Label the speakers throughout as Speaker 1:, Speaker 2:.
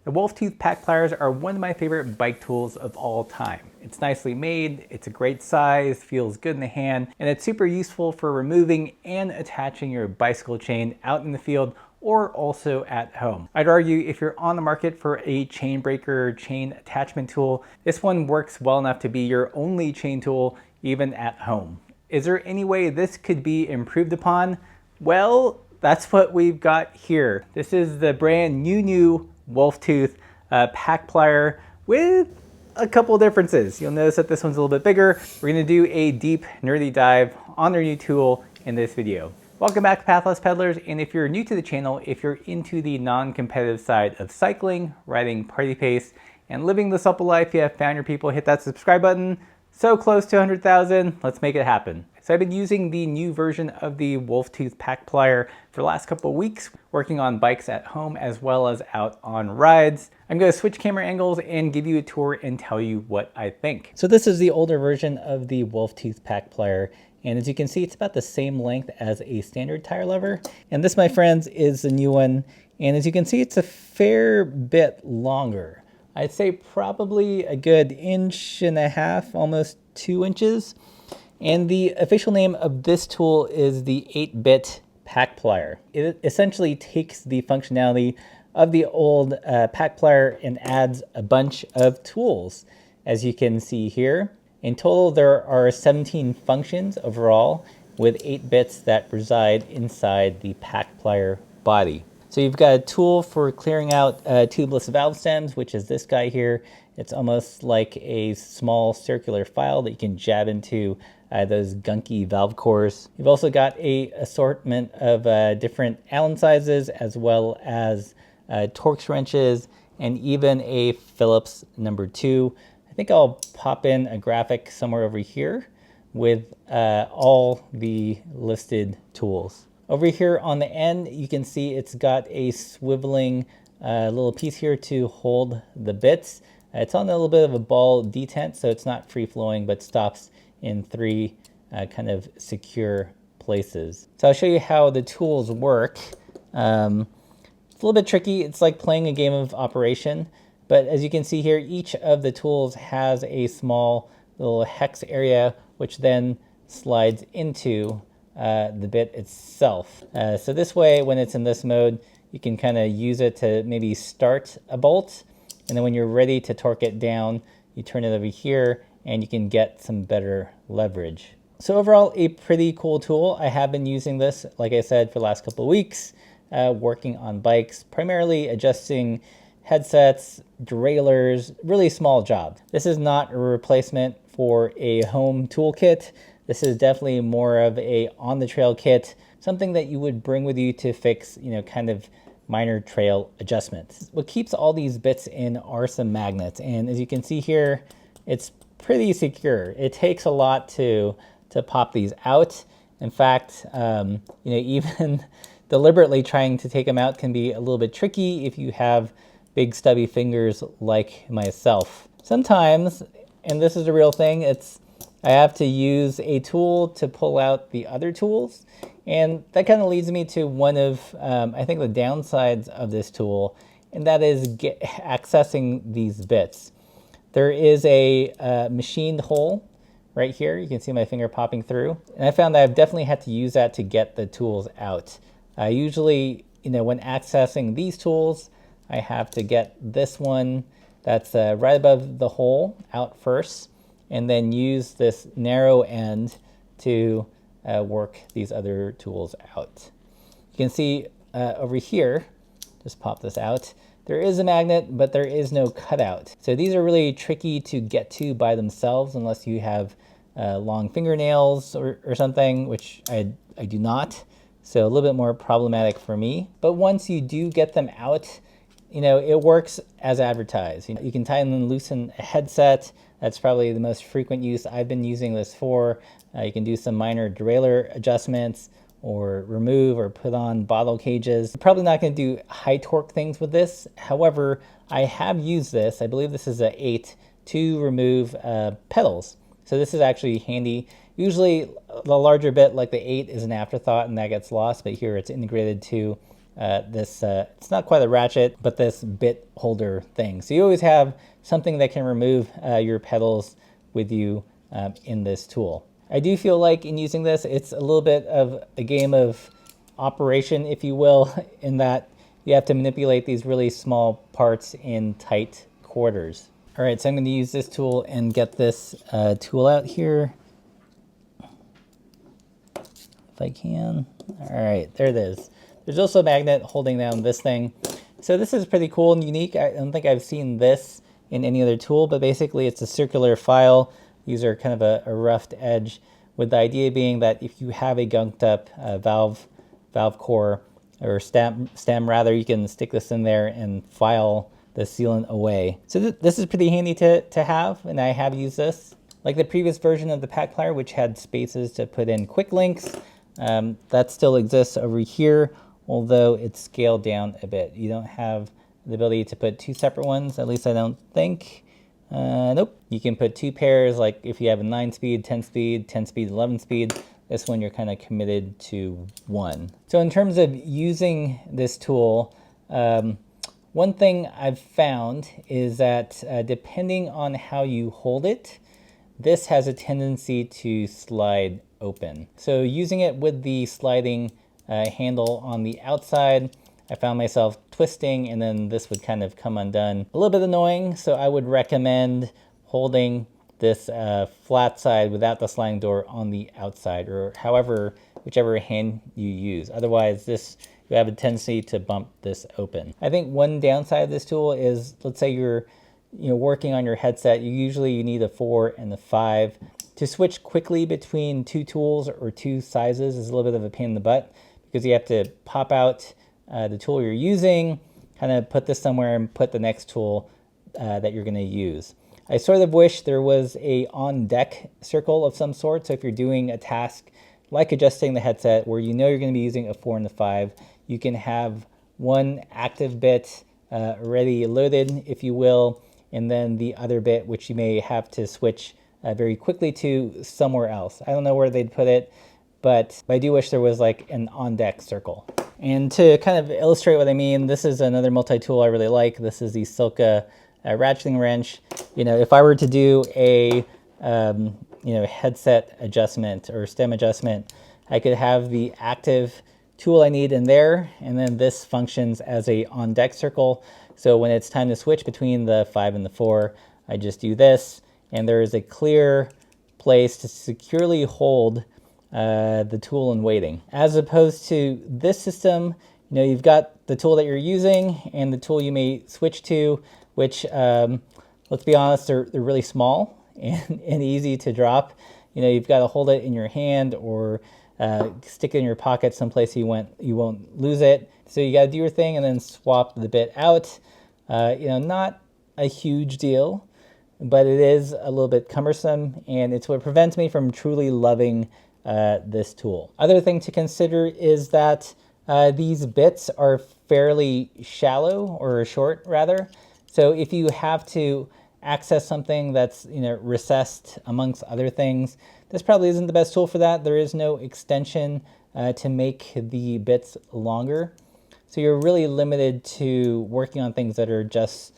Speaker 1: The Wolftooth pack pliers are one of my favorite bike tools of all time. It's nicely made, it's a great size, feels good in the hand, and it's super useful for removing and attaching your bicycle chain out in the field or also at home. I'd argue if you're on the market for a chain breaker chain attachment tool, this one works well enough to be your only chain tool even at home. Is there any way this could be improved upon? Well, that's what we've got here. This is the brand new Wolftooth pack plier with a couple differences. You'll notice that this one's a little bit bigger. We're gonna do a deep, nerdy dive on their new tool in this video. Welcome back, Pathless Peddlers, and if you're new to the channel, if you're into the non-competitive side of cycling, riding party pace, and living the supple life, you have found your people, hit that subscribe button. So close to 100,000, let's make it happen. So I've been using the new version of the Wolftooth pack plier for the last couple of weeks, working on bikes at home as well as out on rides. I'm going to switch camera angles and give you a tour and tell you what I think. So this is the older version of the Wolftooth pack plier. And as you can see, it's about the same length as a standard tire lever. And this, my friends, is the new one. And as you can see, it's a fair bit longer. I'd say probably a good 1.5 inches, almost 2 inches. And the official name of this tool is the 8-bit pack plier. It essentially takes the functionality of the old pack plier and adds a bunch of tools, as you can see here. In total, there are 17 functions overall, with 8 bits that reside inside the pack plier body. So you've got a tool for clearing out tubeless valve stems, which is this guy here. It's almost like a small circular file that you can jab into those gunky valve cores. You've also got a assortment of different Allen sizes, as well as Torx wrenches, and even a Phillips #2. I think I'll pop in a graphic somewhere over here with all the listed tools. Over here on the end, you can see it's got a swiveling little piece here to hold the bits. It's on a little bit of a ball detent, so it's not free-flowing, but stops in 3 kind of secure places. So I'll show you how the tools work. It's a little bit tricky. It's like playing a game of Operation. But as you can see here, each of the tools has a small little hex area, which then slides into the bit itself. So this way, when it's in this mode, you can kind of use it to maybe start a bolt. And then when you're ready to torque it down, you turn it over here and you can get some better leverage. So overall, a pretty cool tool. I have been using this, like I said, for the last couple of weeks, working on bikes, primarily adjusting headsets, derailleurs, really small job. This is not a replacement for a home toolkit. This is definitely more of a on-the-trail kit, something that you would bring with you to fix, kind of minor trail adjustments. What keeps all these bits in are some magnets, and as you can see here, it's pretty secure. It takes a lot to pop these out. In fact, even deliberately trying to take them out can be a little bit tricky if you have big stubby fingers like myself. Sometimes, and this is a real thing, I have to use a tool to pull out the other tools. And that kind of leads me to one of, I think, the downsides of this tool, and that is accessing these bits. There is a machined hole right here. You can see my finger popping through. And I found that I've definitely had to use that to get the tools out. Usually, when accessing these tools, I have to get this one that's right above the hole out first, and then use this narrow end to work these other tools out. You can see over here, just pop this out, there is a magnet, but there is no cutout. So these are really tricky to get to by themselves unless you have long fingernails or something, which I do not. So a little bit more problematic for me. But once you do get them out, it works as advertised. You can tighten and loosen a headset. That's probably the most frequent use I've been using this for. You can do some minor derailleur adjustments or remove or put on bottle cages. I'm probably not going to do high torque things with this. However, I have used this, I believe this is an 8, to remove pedals. So this is actually handy. Usually the larger bit like the 8 is an afterthought and that gets lost, but here it's integrated to it's not quite a ratchet, but this bit holder thing. So you always have something that can remove your pedals with you in this tool. I do feel like in using this, it's a little bit of a game of operation, if you will, in that you have to manipulate these really small parts in tight quarters. All right, so I'm going to use this tool and get this tool out here if I can. All right, there it is. There's also a magnet holding down this thing. So this is pretty cool and unique. I don't think I've seen this in any other tool, but basically it's a circular file. These are kind of a roughed edge, with the idea being that if you have a gunked up valve core or stem rather, you can stick this in there and file the sealant away. So this is pretty handy to have, and I have used this. Like the previous version of the pack plier, which had spaces to put in quick links, that still exists over here, although it's scaled down a bit. You don't have the ability to put two separate ones, at least I don't think. Nope. You can put two pairs, like if you have a 9-speed, 10-speed, 10-speed, 11-speed. This one you're kind of committed to one. So in terms of using this tool, one thing I've found is that depending on how you hold it, this has a tendency to slide open. So using it with the sliding handle on the outside, I found myself twisting and then this would kind of come undone. A little bit annoying, so I would recommend holding this flat side without the sliding door on the outside, or whichever hand you use. Otherwise, you have a tendency to bump this open. I think one downside of this tool is, let's say you're working on your headset, you need a 4 and a 5. To switch quickly between two tools or two sizes is a little bit of a pain in the butt, because you have to pop out the tool you're using, kind of put this somewhere and put the next tool that you're going to use. I sort of wish there was a on deck circle of some sort. So if you're doing a task like adjusting the headset where you're going to be using a 4 and a 5, you can have one active bit already loaded, if you will, and then the other bit which you may have to switch very quickly to somewhere else. I don't know where they'd put it, but I do wish there was like an on deck circle. And to kind of illustrate what I mean, this is another multi-tool I really like. This is the Silke ratcheting wrench. If I were to do a headset adjustment or stem adjustment, I could have the active tool I need in there, and then this functions as a on deck circle. So when it's time to switch between the 5 and the 4, I just do this, and there is a clear place to securely hold the tool in waiting. As opposed to this system, you've got the tool that you're using and the tool you may switch to, which let's be honest, they're really small and easy to drop. You've got to hold it in your hand or stick it in your pocket someplace you won't lose it. So you got to do your thing and then swap the bit out. Not a huge deal, but it is a little bit cumbersome, and it's what prevents me from truly loving this tool. Other thing to consider is that these bits are fairly shallow, or short rather. So if you have to access something that's recessed amongst other things, this probably isn't the best tool for that. There is no extension to make the bits longer. So you're really limited to working on things that are just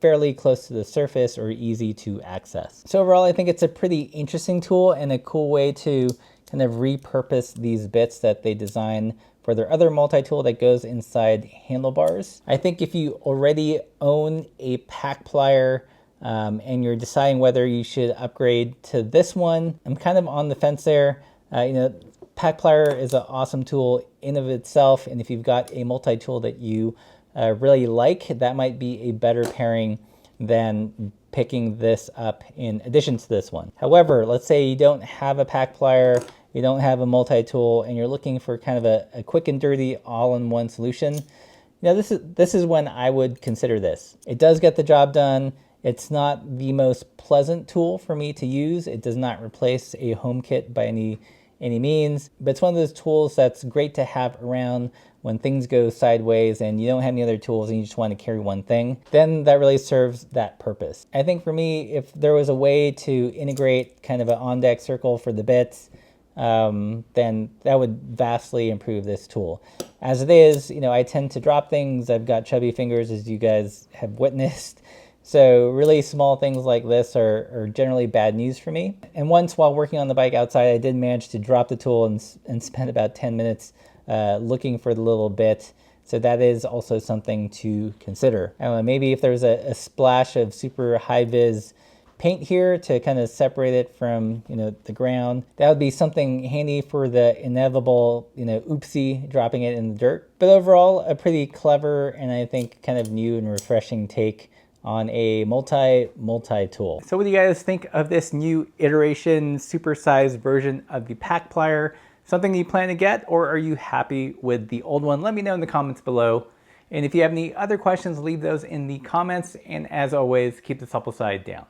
Speaker 1: fairly close to the surface or easy to access. So overall, I think it's a pretty interesting tool and a cool way to kind of repurpose these bits that they design for their other multi-tool that goes inside handlebars. I think if you already own a pack plier and you're deciding whether you should upgrade to this one, I'm kind of on the fence there. Pack plier is an awesome tool in of itself, and if you've got a multi-tool that you really like, that might be a better pairing than picking this up in addition to this one. However, let's say you don't have a pack plier, you don't have a multi-tool, and you're looking for kind of a quick and dirty all-in-one solution. This is when I would consider this. It does get the job done. It's not the most pleasant tool for me to use. It does not replace a home kit by any means, but it's one of those tools that's great to have around when things go sideways and you don't have any other tools and you just want to carry one thing. Then that really serves that purpose. I think for me, if there was a way to integrate kind of an on-deck circle for the bits, then that would vastly improve this tool. As it is, you know, I tend to drop things. I've got chubby fingers, as you guys have witnessed. So really small things like this are generally bad news for me. And once while working on the bike outside, I did manage to drop the tool and spend about 10 minutes looking for the little bit. So that is also something to consider. I don't know, maybe if there's a splash of super high-vis paint here to kind of separate it from, you know, the ground, that would be something handy for the inevitable, you know, oopsie, dropping it in the dirt. But overall, a pretty clever and I think kind of new and refreshing take on a multi-tool. So what do you guys think of this new iteration, supersized version of the pack plier? Something you plan to get, or are you happy with the old one? Let me know in the comments below. And if you have any other questions, leave those in the comments. And as always, keep the supple side down.